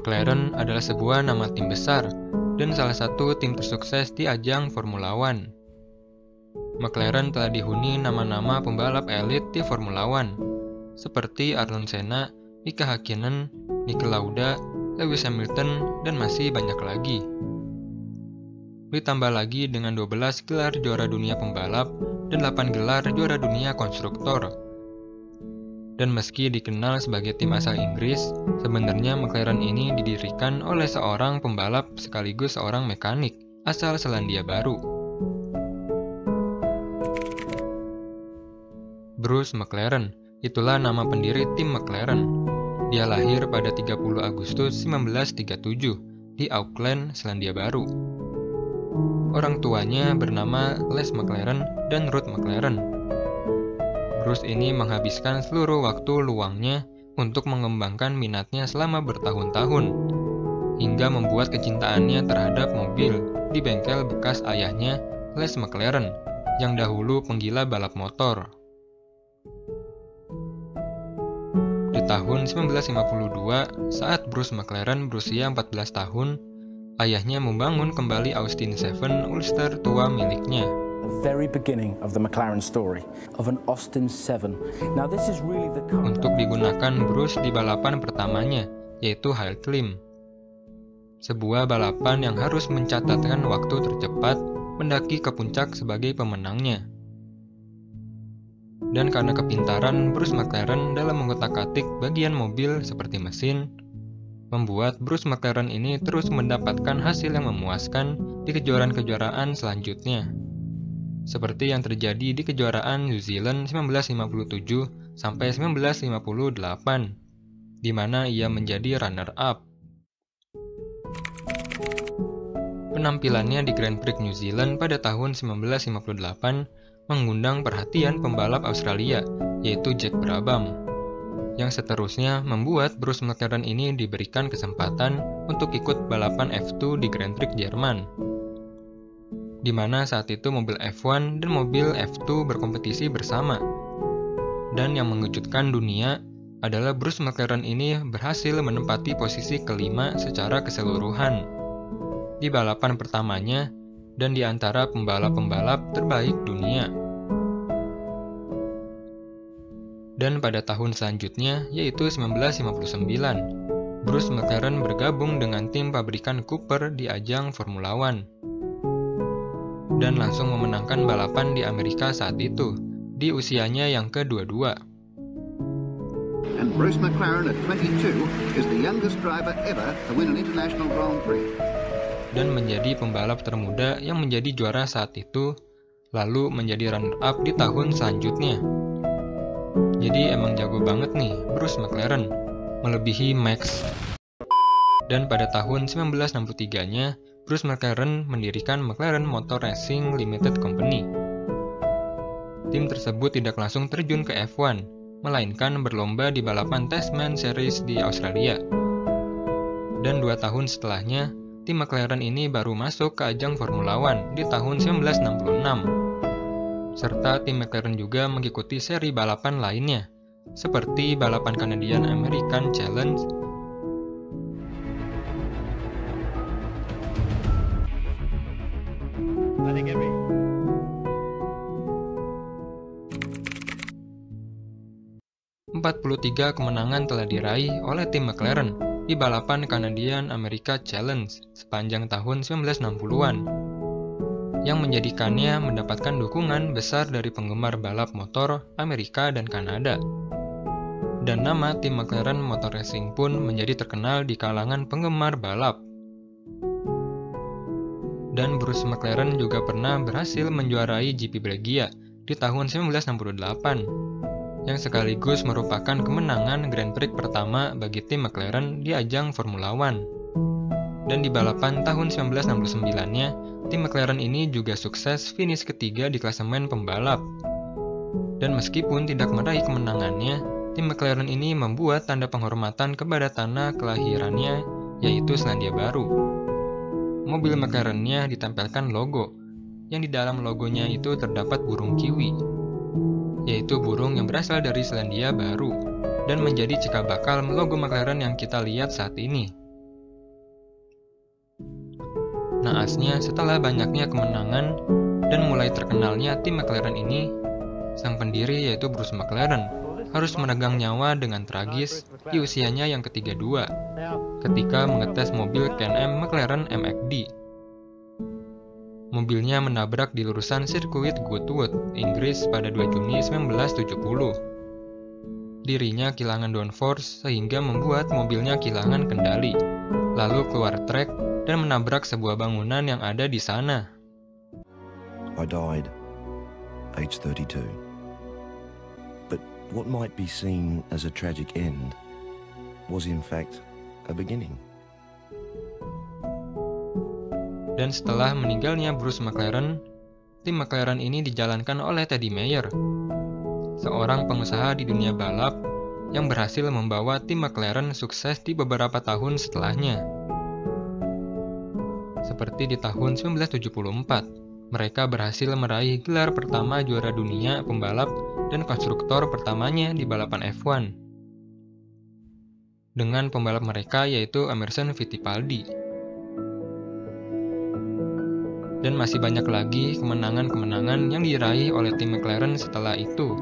McLaren adalah sebuah nama tim besar dan salah satu tim tersukses di ajang Formula One. McLaren telah dihuni nama-nama pembalap elit di Formula One, seperti Ayrton Senna, Mika Häkkinen, Niki Lauda, Lewis Hamilton, dan masih banyak lagi. Ditambah lagi dengan 12 gelar juara dunia pembalap dan 8 gelar juara dunia konstruktor. Dan meski dikenal sebagai tim asal Inggris, sebenarnya McLaren ini didirikan oleh seorang pembalap sekaligus seorang mekanik asal Selandia Baru. Bruce McLaren, itulah nama pendiri tim McLaren. Dia lahir pada 30 Agustus 1937 di Auckland, Selandia Baru. Orang tuanya bernama Les McLaren dan Ruth McLaren. Bruce ini menghabiskan seluruh waktu luangnya untuk mengembangkan minatnya selama bertahun-tahun, hingga membuat kecintaannya terhadap mobil di bengkel bekas ayahnya, Les McLaren, yang dahulu penggila balap motor. Di tahun 1952, saat Bruce McLaren berusia 14 tahun, ayahnya membangun kembali Austin 7 Ulster tua miliknya. Untuk digunakan Bruce di balapan pertamanya, yaitu Hill Climb. Sebuah balapan yang harus mencatatkan waktu tercepat mendaki ke puncak sebagai pemenangnya. Dan karena kepintaran Bruce McLaren dalam mengotak-atik bagian mobil seperti mesin, membuat Bruce McLaren ini terus mendapatkan hasil yang memuaskan di kejuaraan-kejuaraan selanjutnya. Seperti yang terjadi di kejuaraan New Zealand 1957 sampai 1958, di mana ia menjadi runner-up. Penampilannya di Grand Prix New Zealand pada tahun 1958 mengundang perhatian pembalap Australia, yaitu Jack Brabham, yang seterusnya membuat Bruce McLaren ini diberikan kesempatan untuk ikut balapan F2 di Grand Prix Jerman, di mana saat itu mobil F1 dan mobil F2 berkompetisi bersama. Dan yang mengejutkan dunia adalah Bruce McLaren ini berhasil menempati posisi kelima secara keseluruhan di balapan pertamanya dan di antara pembalap-pembalap terbaik dunia. Dan pada tahun selanjutnya, yaitu 1959, Bruce McLaren bergabung dengan tim pabrikan Cooper di ajang Formula One dan langsung memenangkan balapan di Amerika saat itu, di usianya yang ke-22. And Bruce McLaren at 22 is the youngest driver ever to win an international Grand Prix. Dan menjadi pembalap termuda yang menjadi juara saat itu, lalu menjadi runner-up di tahun selanjutnya. Jadi emang jago banget nih Bruce McLaren, melebihi Max. Dan pada tahun 1963-nya, Bruce McLaren mendirikan McLaren Motor Racing Limited Company. Tim tersebut tidak langsung terjun ke F1, melainkan berlomba di balapan Tasman Series di Australia. Dan 2 tahun setelahnya, tim McLaren ini baru masuk ke ajang Formula One di tahun 1966. Serta tim McLaren juga mengikuti seri balapan lainnya, seperti balapan Canadian American Challenge, .43 kemenangan telah diraih oleh tim McLaren di balapan Canadian America Challenge sepanjang tahun 1960-an, yang menjadikannya mendapatkan dukungan besar dari penggemar balap motor Amerika dan Kanada. Dan nama tim McLaren Motor Racing pun menjadi terkenal di kalangan penggemar balap. Dan Bruce McLaren juga pernah berhasil menjuarai GP Belgia di tahun 1968, yang sekaligus merupakan kemenangan Grand Prix pertama bagi tim McLaren di ajang Formula One. Dan di balapan tahun 1969-nya, tim McLaren ini juga sukses finish ketiga di klasemen pembalap. Dan meskipun tidak meraih kemenangannya, tim McLaren ini membuat tanda penghormatan kepada tanah kelahirannya, yaitu Selandia Baru. Mobil McLaren-nya ditempelkan logo, yang di dalam logonya itu terdapat burung kiwi, yaitu burung yang berasal dari Selandia Baru, dan menjadi cikal bakal logo McLaren yang kita lihat saat ini. naasnya setelah banyaknya kemenangan dan mulai terkenalnya tim McLaren ini, sang pendiri yaitu Bruce McLaren harus menegang nyawa dengan tragis di usianya yang ke-32 ketika mengetes mobil Can-Am McLaren MXD. Mobilnya menabrak di lurusan sirkuit Goodwood, Inggris pada 2 Juni 1970. Dirinya kehilangan downforce sehingga membuat mobilnya kehilangan kendali, lalu keluar trek dan menabrak sebuah bangunan yang ada di sana. I died, age 32. But what might be seen as a tragic end was in fact a beginning. Dan setelah meninggalnya Bruce McLaren, tim McLaren ini dijalankan oleh Teddy Mayer, seorang pengusaha di dunia balap yang berhasil membawa tim McLaren sukses di beberapa tahun setelahnya. Seperti di tahun 1974, mereka berhasil meraih gelar pertama juara dunia pembalap dan konstruktor pertamanya di balapan F1 dengan pembalap mereka yaitu Emerson Fittipaldi. Dan masih banyak lagi kemenangan-kemenangan yang diraih oleh tim McLaren setelah itu.